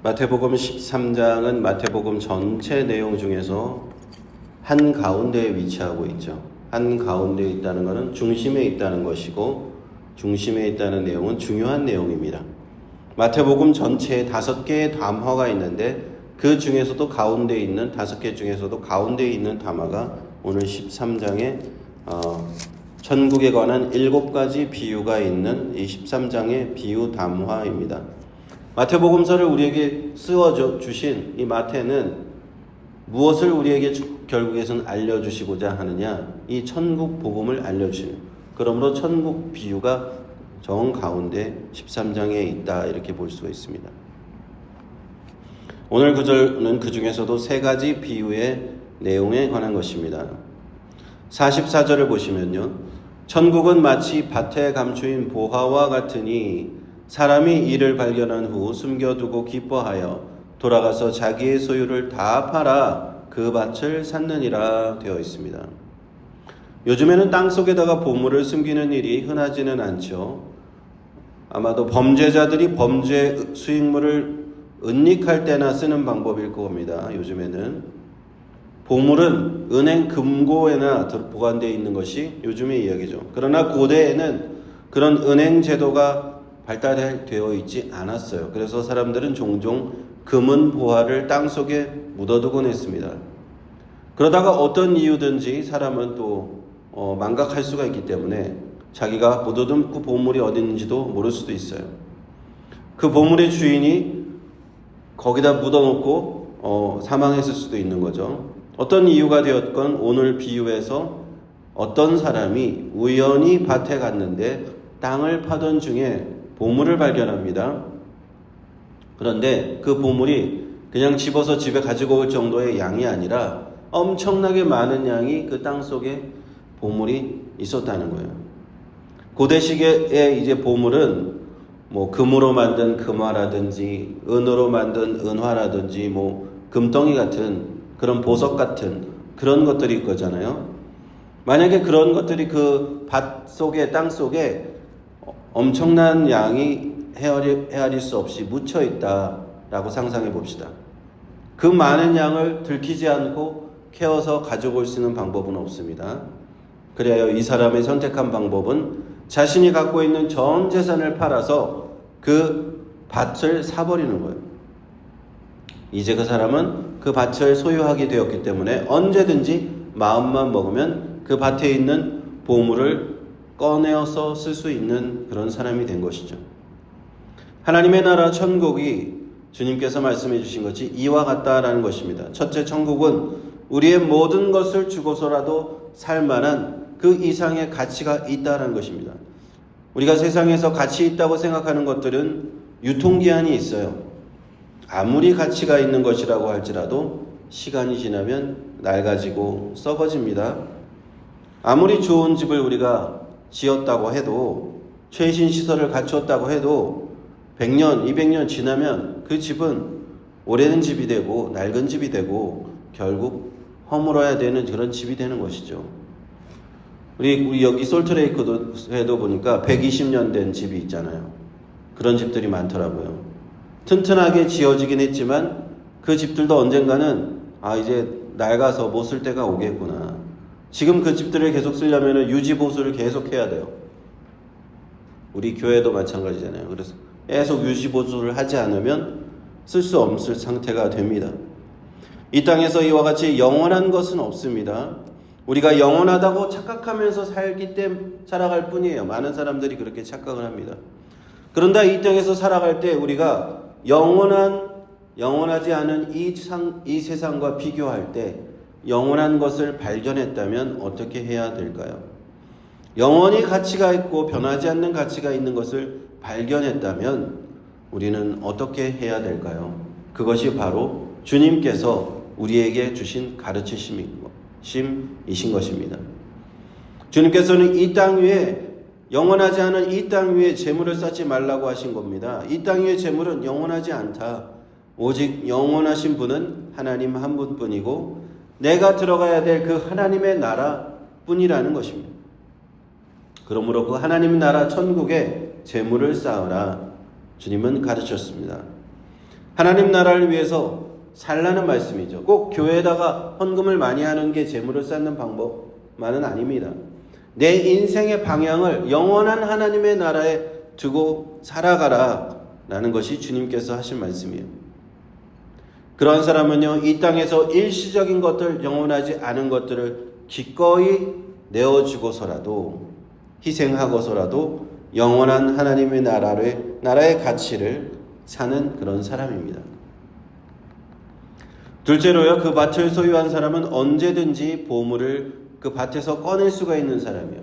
마태복음 13장은 마태복음 전체 내용 중에서 한 가운데에 위치하고 있죠. 한 가운데에 있다는 것은 중심에 있다는 것이고, 중심에 있다는 내용은 중요한 내용입니다. 마태복음 전체에 5개의 담화가 있는데 그 중에서도 가운데에 있는 5개 중에서도 가운데에 있는 담화가 오늘 13장에 천국에 관한 7가지 비유가 있는 이 13장의 비유 담화입니다. 마태복음서를 우리에게 쓰어 주신 이 마태는 무엇을 우리에게 결국에는 알려주시고자 하느냐? 이 천국 복음을 알려주시는. 그러므로 천국 비유가 정 가운데 13장에 있다, 이렇게 볼 수가 있습니다. 오늘 구절은 그 중에서도 3가지 비유의 내용에 관한 것입니다. 44절을 보시면요, 천국은 마치 밭에 감추인 보화와 같으니 사람이 이를 발견한 후 숨겨두고 기뻐하여 돌아가서 자기의 소유를 다 팔아 그 밭을 샀느니라 되어 있습니다. 요즘에는 땅속에다가 보물을 숨기는 일이 흔하지는 않죠. 아마도 범죄자들이 범죄 수익물을 은닉할 때나 쓰는 방법일 겁니다. 요즘에는 보물은 은행 금고에나 보관되어 있는 것이 요즘의 이야기죠. 그러나 고대에는 그런 은행 제도가 발달되어 있지 않았어요. 그래서 사람들은 종종 금은 보화를 땅속에 묻어두곤 했습니다. 그러다가 어떤 이유든지 사람은 또 망각할 수가 있기 때문에 자기가 묻어둔 그 보물이 어디 있는지도 모를 수도 있어요. 그 보물의 주인이 거기다 묻어놓고 사망했을 수도 있는 거죠. 어떤 이유가 되었건 오늘 비유에서 어떤 사람이 우연히 밭에 갔는데 땅을 파던 중에 보물을 발견합니다. 그런데 그 보물이 그냥 집어서 집에 가지고 올 정도의 양이 아니라 엄청나게 많은 양이 그 땅 속에 보물이 있었다는 거예요. 고대식의 이제 보물은 뭐 금으로 만든 금화라든지 은으로 만든 은화라든지 뭐 금덩이 같은 그런 보석 같은 그런 것들이 거잖아요. 만약에 그런 것들이 그 밭 속에, 땅 속에 엄청난 양이 헤아릴 수 없이 묻혀 있다라고 상상해 봅시다. 그 많은 양을 들키지 않고 캐어서 가져올 수 있는 방법은 없습니다. 그래야 이 사람의 선택한 방법은 자신이 갖고 있는 전 재산을 팔아서 그 밭을 사버리는 거예요. 이제 그 사람은 그 밭을 소유하게 되었기 때문에 언제든지 마음만 먹으면 그 밭에 있는 보물을 꺼내어서 쓸 수 있는 그런 사람이 된 것이죠. 하나님의 나라 천국이 주님께서 말씀해 주신 것이 이와 같다라는 것입니다. 첫째, 천국은 우리의 모든 것을 주고서라도 살 만한 그 이상의 가치가 있다는 것입니다. 우리가 세상에서 가치 있다고 생각하는 것들은 유통기한이 있어요. 아무리 가치가 있는 것이라고 할지라도 시간이 지나면 낡아지고 썩어집니다. 아무리 좋은 집을 우리가 지었다고 해도, 최신 시설을 갖추었다고 해도 100년, 200년 지나면 그 집은 오래된 집이 되고 낡은 집이 되고 결국 허물어야 되는 그런 집이 되는 것이죠. 우리 여기 솔트레이크도 보니까 120년 된 집이 있잖아요. 그런 집들이 많더라고요. 튼튼하게 지어지긴 했지만 그 집들도 언젠가는 이제 낡아서 못 쓸 때가 오겠구나. 지금 그 집들을 계속 쓰려면 유지 보수를 계속 해야 돼요. 우리 교회도 마찬가지잖아요. 그래서 계속 유지 보수를 하지 않으면 쓸 수 없을 상태가 됩니다. 이 땅에서 이와 같이 영원한 것은 없습니다. 우리가 영원하다고 착각하면서 살아갈 뿐이에요. 많은 사람들이 그렇게 착각을 합니다. 그런데 이 땅에서 살아갈 때 우리가 영원하지 않은 이 세상과 비교할 때 영원한 것을 발견했다면 어떻게 해야 될까요? 영원히 가치가 있고 변하지 않는 가치가 있는 것을 발견했다면 우리는 어떻게 해야 될까요? 그것이 바로 주님께서 우리에게 주신 가르치심이신 것입니다. 주님께서는 이 땅 위에 영원하지 않은 이 땅 위에 재물을 쌓지 말라고 하신 겁니다. 이 땅 위의 재물은 영원하지 않다. 오직 영원하신 분은 하나님 한 분뿐이고 내가 들어가야 될 그 하나님의 나라 뿐이라는 것입니다. 그러므로 그 하나님 나라 천국에 재물을 쌓으라 주님은 가르쳤습니다. 하나님 나라를 위해서 살라는 말씀이죠. 꼭 교회에다가 헌금을 많이 하는 게 재물을 쌓는 방법만은 아닙니다. 내 인생의 방향을 영원한 하나님의 나라에 두고 살아가라 라는 것이 주님께서 하신 말씀이에요. 그러한 사람은요, 이 땅에서 일시적인 것들, 영원하지 않은 것들을 기꺼이 내어주고서라도, 희생하고서라도 영원한 하나님의 나라의 가치를 사는 그런 사람입니다. 둘째로요, 그 밭을 소유한 사람은 언제든지 보물을 그 밭에서 꺼낼 수가 있는 사람이에요.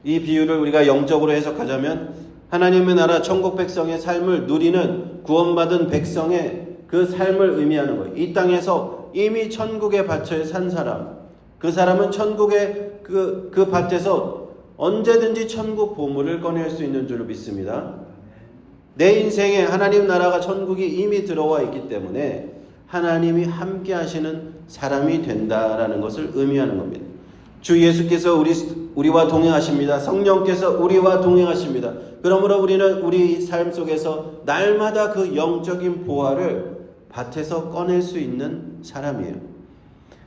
이 비유를 우리가 영적으로 해석하자면 하나님의 나라 천국 백성의 삶을 누리는 구원받은 백성의 그 삶을 의미하는 거예요. 이 땅에서 이미 천국의 밭을 산 사람, 그 사람은 천국의 그 밭에서 언제든지 천국 보물을 꺼낼 수 있는 줄로 믿습니다. 내 인생에 하나님 나라가 천국이 이미 들어와 있기 때문에 하나님이 함께 하시는 사람이 된다라는 것을 의미하는 겁니다. 주 예수께서 우리와 동행하십니다. 성령께서 우리와 동행하십니다. 그러므로 우리는 우리 삶 속에서 날마다 그 영적인 보화를 밭에서 꺼낼 수 있는 사람이에요.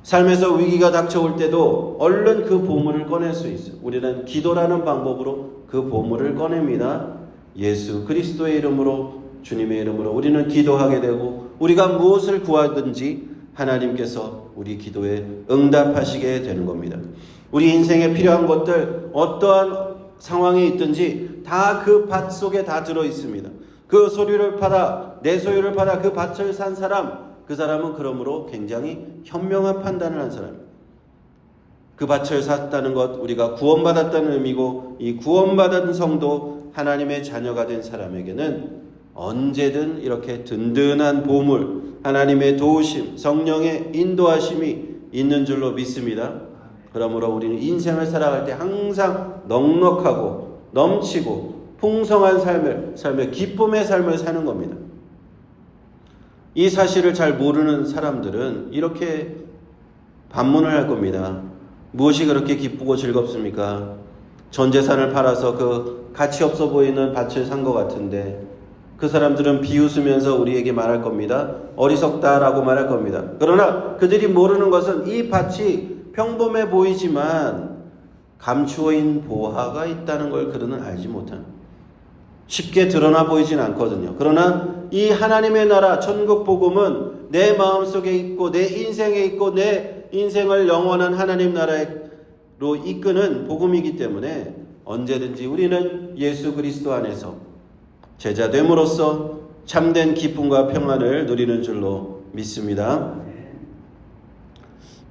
삶에서 위기가 닥쳐올 때도 얼른 그 보물을 꺼낼 수 있어요. 우리는 기도라는 방법으로 그 보물을 꺼냅니다. 예수 그리스도의 이름으로, 주님의 이름으로 우리는 기도하게 되고 우리가 무엇을 구하든지 하나님께서 우리 기도에 응답하시게 되는 겁니다. 우리 인생에 필요한 것들 어떠한 상황이 있든지 다 그 밭 속에 다 들어 있습니다. 그 소유를 팔아, 내 소유를 팔아 그 밭을 산 사람, 그 사람은 그러므로 굉장히 현명한 판단을 한 사람입니다. 그 밭을 샀다는 것, 우리가 구원받았다는 의미고, 이 구원받은 성도 하나님의 자녀가 된 사람에게는 언제든 이렇게 든든한 보물, 하나님의 도우심, 성령의 인도하심이 있는 줄로 믿습니다. 그러므로 우리는 인생을 살아갈 때 항상 넉넉하고 넘치고 풍성한 삶의 기쁨의 삶을 사는 겁니다. 이 사실을 잘 모르는 사람들은 이렇게 반문을 할 겁니다. 무엇이 그렇게 기쁘고 즐겁습니까? 전 재산을 팔아서 그 가치 없어 보이는 밭을 산 것 같은데, 그 사람들은 비웃으면서 우리에게 말할 겁니다. 어리석다라고 말할 겁니다. 그러나 그들이 모르는 것은 이 밭이 평범해 보이지만 감추어 있는 보화가 있다는 걸 그들은 알지 못합니다. 쉽게 드러나 보이진 않거든요. 그러나 이 하나님의 나라 천국 복음은 내 마음속에 있고 내 인생에 있고 내 인생을 영원한 하나님 나라로 이끄는 복음이기 때문에 언제든지 우리는 예수 그리스도 안에서 제자됨으로써 참된 기쁨과 평안을 누리는 줄로 믿습니다.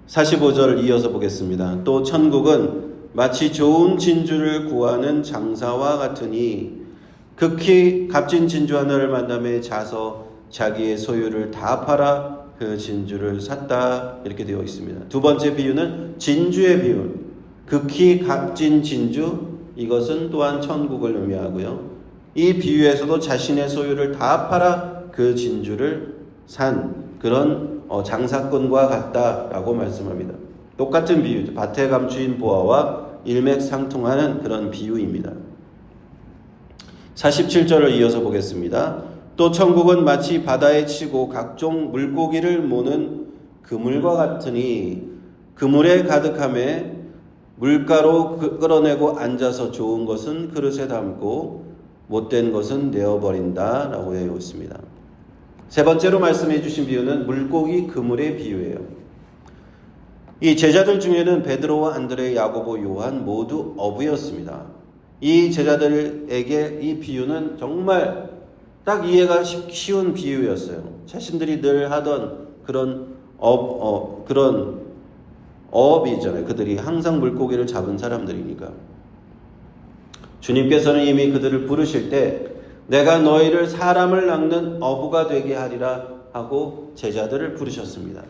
45절 이어서 보겠습니다. 또 천국은 마치 좋은 진주를 구하는 장사와 같으니 극히 값진 진주 하나를 만남에 자서 자기의 소유를 다 팔아 그 진주를 샀다, 이렇게 되어 있습니다. 두 번째 비유는 진주의 비유. 극히 값진 진주, 이것은 또한 천국을 의미하고요. 이 비유에서도 자신의 소유를 다 팔아 그 진주를 산 그런 장사꾼과 같다라고 말씀합니다. 똑같은 비유죠. 밭에 감추인 보화와 일맥상통하는 그런 비유입니다. 47절을 이어서 보겠습니다. 또 천국은 마치 바다에 치고 각종 물고기를 모는 그물과 같으니 그물에 가득함에 물가로 끌어내고 앉아서 좋은 것은 그릇에 담고 못된 것은 내어버린다 라고 되어 있습니다. 세 번째로 말씀해 주신 비유는 물고기 그물의 비유예요. 이 제자들 중에는 베드로와 안드레, 야고보, 요한 모두 어부였습니다. 이 제자들에게 이 비유는 정말 딱 이해가 쉬운 비유였어요. 자신들이 늘 하던 그런 어업이 있잖아요. 그들이 항상 물고기를 잡은 사람들이니까. 주님께서는 이미 그들을 부르실 때 내가 너희를 사람을 낚는 어부가 되게 하리라 하고 제자들을 부르셨습니다.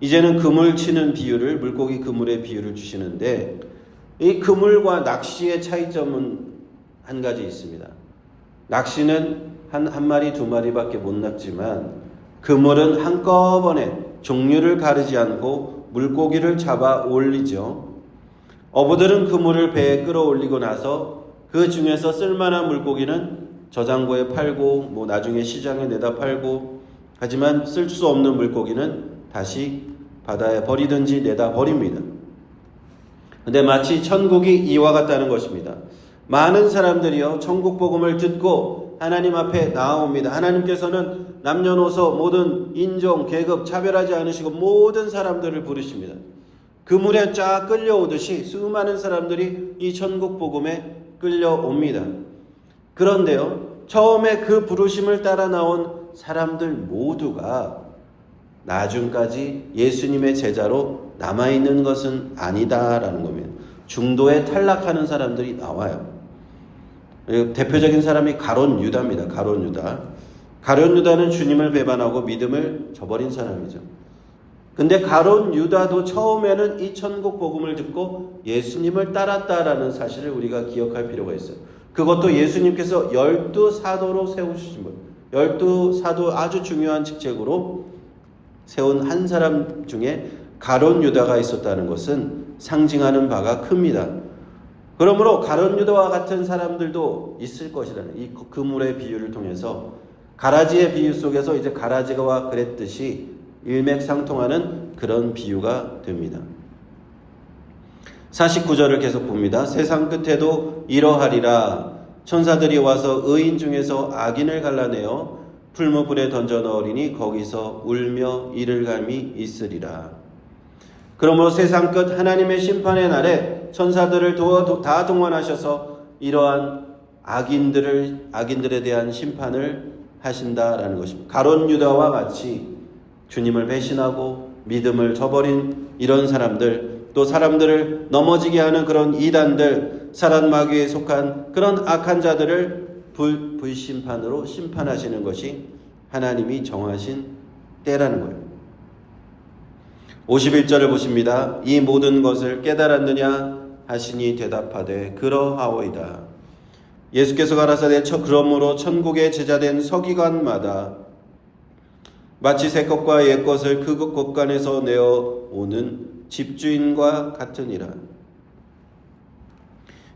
이제는 그물 치는 비유를, 물고기 그물의 비유를 주시는데, 이 그물과 낚시의 차이점은 한 가지 있습니다. 낚시는 한 마리 두 마리밖에 못 낚지만 그물은 한꺼번에 종류를 가르지 않고 물고기를 잡아 올리죠. 어부들은 그물을 배에 끌어올리고 나서 그 중에서 쓸만한 물고기는 저장고에 팔고 나중에 시장에 내다 팔고, 하지만 쓸 수 없는 물고기는 다시 바다에 버리든지 내다 버립니다. 근데 마치 천국이 이와 같다는 것입니다. 많은 사람들이요 천국 복음을 듣고 하나님 앞에 나아옵니다. 하나님께서는 남녀노소 모든 인종 계급 차별하지 않으시고 모든 사람들을 부르십니다. 그물에 쫙 끌려오듯이 수많은 사람들이 이 천국 복음에 끌려옵니다. 그런데요, 처음에 그 부르심을 따라 나온 사람들 모두가 나중까지 예수님의 제자로 남아있는 것은 아니다라는 겁니다. 중도에 탈락하는 사람들이 나와요. 대표적인 사람이 가룟 유다입니다. 가룟 유다. 가룟 유다는 주님을 배반하고 믿음을 저버린 사람이죠. 근데 가룟 유다도 처음에는 이 천국 복음을 듣고 예수님을 따랐다라는 사실을 우리가 기억할 필요가 있어요. 그것도 예수님께서 12사도로 세우신 분, 12사도 아주 중요한 직책으로 세운 한 사람 중에 가룟 유다가 있었다는 것은 상징하는 바가 큽니다. 그러므로 가룟 유다와 같은 사람들도 있을 것이라는 이 그물의 비유를 통해서 가라지의 비유 속에서 이제 가라지가 그랬듯이 일맥상통하는 그런 비유가 됩니다. 49절을 계속 봅니다. 세상 끝에도 이러하리라. 천사들이 와서 의인 중에서 악인을 갈라내어 풀무불에 던져 넣으리니 거기서 울며 이를 갈미 있으리라. 그러므로 세상 끝 하나님의 심판의 날에 천사들을 다 동원하셔서 이러한 악인들에 대한 심판을 하신다라는 것입니다. 가룟 유다와 같이 주님을 배신하고 믿음을 저버린 이런 사람들, 또 사람들을 넘어지게 하는 그런 이단들, 사란마귀에 속한 그런 악한 자들을 불심판으로 심판하시는 것이 하나님이 정하신 때라는 거예요. 51절을 보십니다. 이 모든 것을 깨달았느냐 하시니 대답하되 그러하오이다. 예수께서 가라사대 그러므로 천국의 제자된 서기관마다 마치 새 것과 옛 것을 그 곳간에서 내어오는 집주인과 같으니라.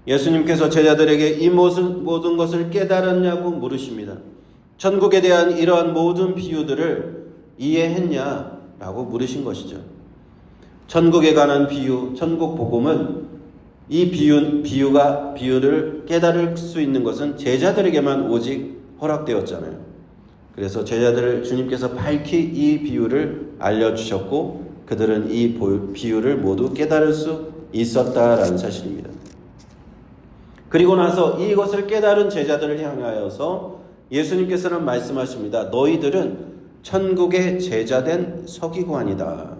예수님께서 제자들에게 이 모든 것을 깨달았냐고 물으십니다. 천국에 대한 이러한 모든 비유들을 이해했냐라고 물으신 것이죠. 천국에 관한 비유, 천국 복음은 이 비유를 깨달을 수 있는 것은 제자들에게만 오직 허락되었잖아요. 그래서 제자들을 주님께서 밝히 이 비유를 알려주셨고 그들은 이 비유를 모두 깨달을 수 있었다라는 사실입니다. 그리고 나서 이것을 깨달은 제자들을 향하여서 예수님께서는 말씀하십니다. 너희들은 천국의 제자된 서기관이다.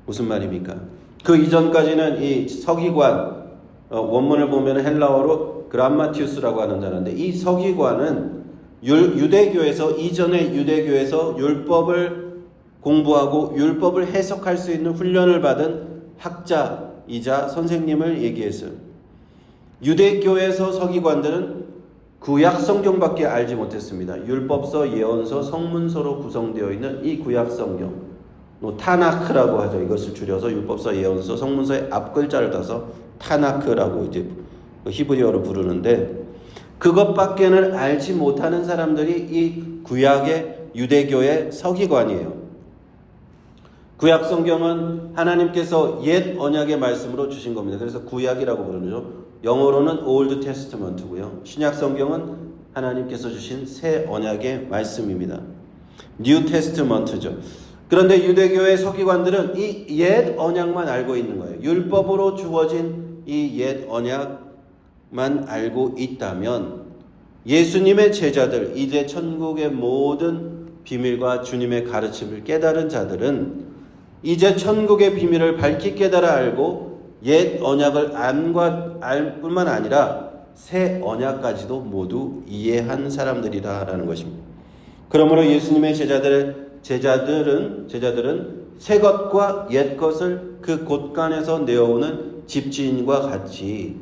무슨 말입니까? 그 이전까지는 이 서기관, 원문을 보면 헬라어로 그람마티우스라고 하는 단어인데 이 서기관은 유대교에서 이전의 유대교에서 율법을 공부하고 율법을 해석할 수 있는 훈련을 받은 학자이자 선생님을 얘기했어요. 유대교에서 서기관들은 구약 성경밖에 알지 못했습니다. 율법서, 예언서, 성문서로 구성되어 있는 이 구약 성경, 타나크라고 하죠. 이것을 줄여서 율법서, 예언서, 성문서의 앞글자를 따서 타나크라고 이제 히브리어로 부르는데 그것밖에는 알지 못하는 사람들이 이 구약의 유대교의 서기관이에요. 구약 성경은 하나님께서 옛 언약의 말씀으로 주신 겁니다. 그래서 구약이라고 부르죠. 영어로는 Old Testament고요. 신약 성경은 하나님께서 주신 새 언약의 말씀입니다. New Testament죠. 그런데 유대교의 서기관들은 이 옛 언약만 알고 있는 거예요. 율법으로 주어진 이 옛 언약만 알고 있다면 예수님의 제자들, 이제 천국의 모든 비밀과 주님의 가르침을 깨달은 자들은 이제 천국의 비밀을 밝히 깨달아 알고 옛 언약을 알 뿐만 아니라 새 언약까지도 모두 이해한 사람들이다라는 것입니다. 그러므로 예수님의 제자들은 새 것과 옛 것을 그 곳간에서 내어오는 집주인과 같이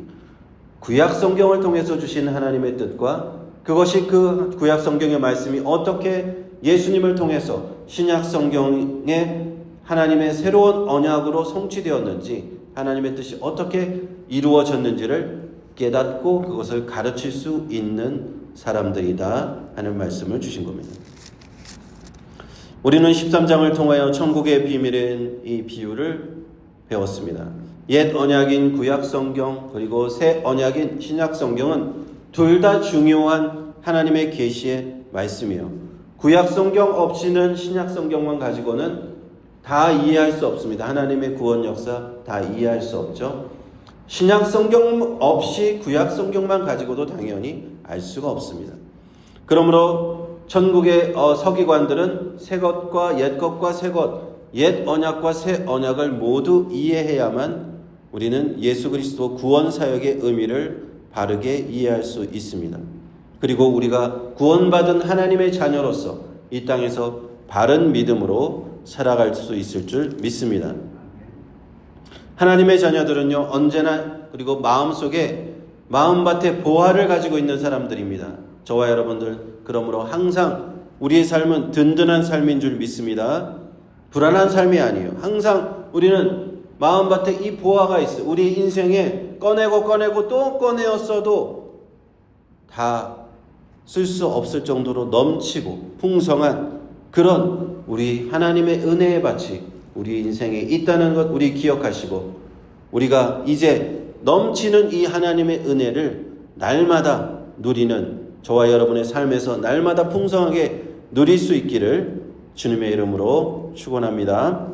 구약 성경을 통해서 주신 하나님의 뜻과 그것이 그 구약 성경의 말씀이 어떻게 예수님을 통해서 신약 성경의 하나님의 새로운 언약으로 성취되었는지 하나님의 뜻이 어떻게 이루어졌는지를 깨닫고 그것을 가르칠 수 있는 사람들이다 하는 말씀을 주신 겁니다. 우리는 13장을 통하여 천국의 비밀인 이 비유를 배웠습니다. 옛 언약인 구약 성경 그리고 새 언약인 신약 성경은 둘 다 중요한 하나님의 계시의 말씀이요. 구약 성경 없이는 신약 성경만 가지고는 다 이해할 수 없습니다. 하나님의 구원 역사 다 이해할 수 없죠. 신약 성경 없이 구약 성경만 가지고도 당연히 알 수가 없습니다. 그러므로 천국의 서기관들은 새 것과 옛 것과 새 것, 옛 언약과 새 언약을 모두 이해해야만 우리는 예수 그리스도 구원 사역의 의미를 바르게 이해할 수 있습니다. 그리고 우리가 구원받은 하나님의 자녀로서 이 땅에서 바른 믿음으로 살아갈 수 있을 줄 믿습니다. 하나님의 자녀들은요, 언제나 그리고 마음속에 마음밭에 보화를 가지고 있는 사람들입니다. 저와 여러분들 그러므로 항상 우리의 삶은 든든한 삶인 줄 믿습니다. 불안한 삶이 아니에요. 항상 우리는 마음밭에 이 보화가 있어요. 우리 인생에 꺼내고 또 꺼내었어도 다 쓸 수 없을 정도로 넘치고 풍성한 그런 우리 하나님의 은혜의 밭이 우리 인생에 있다는 것 우리 기억하시고 우리가 이제 넘치는 이 하나님의 은혜를 날마다 누리는 저와 여러분의 삶에서 날마다 풍성하게 누릴 수 있기를 주님의 이름으로 축원합니다.